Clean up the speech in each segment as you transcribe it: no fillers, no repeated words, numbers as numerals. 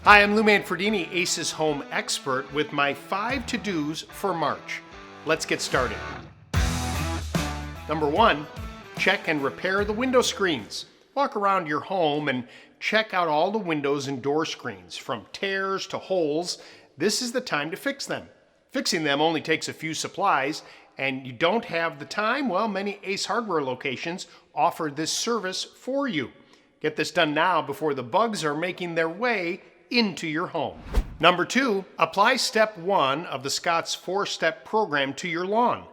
Hi, I'm Lou Manfredini, Ace's home expert, with my 5 to-dos for March. Let's get started. Number 1, check and repair the window screens. Walk around your home and check out all the windows and door screens, from tears to holes. This is the time to fix them. Fixing them only takes a few supplies, and you don't have the time? Well, many Ace Hardware locations offer this service for you. Get this done now before the bugs are making their way into your home. Number 2, apply step 1 of the Scott's 4-step program to your lawn.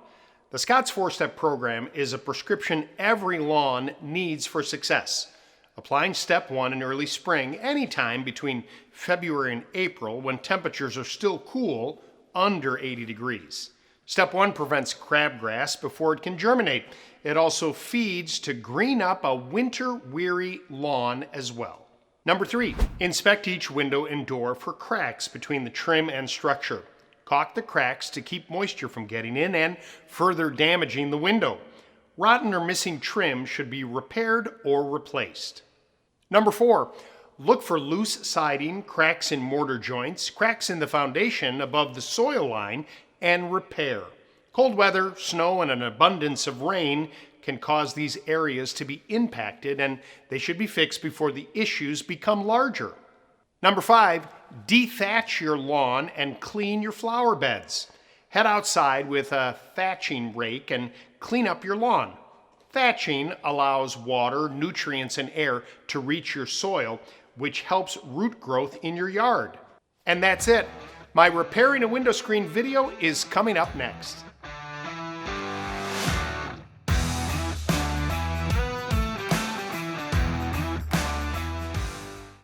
The Scott's 4-step program is a prescription every lawn needs for success. Applying step 1 in early spring, anytime between February and April when temperatures are still cool, under 80 degrees. Step 1 prevents crabgrass before it can germinate. It also feeds to green up a winter-weary lawn as well. Number 3, inspect each window and door for cracks between the trim and structure. Caulk the cracks to keep moisture from getting in and further damaging the window. Rotten or missing trim should be repaired or replaced. Number 4, look for loose siding, cracks in mortar joints, cracks in the foundation above the soil line, and repair. Cold weather, snow, and an abundance of rain can cause these areas to be impacted, and they should be fixed before the issues become larger. Number 5, dethatch your lawn and clean your flower beds. Head outside with a thatching rake and clean up your lawn. Thatching allows water, nutrients, and air to reach your soil, which helps root growth in your yard. And that's it. My repairing a window screen video is coming up next.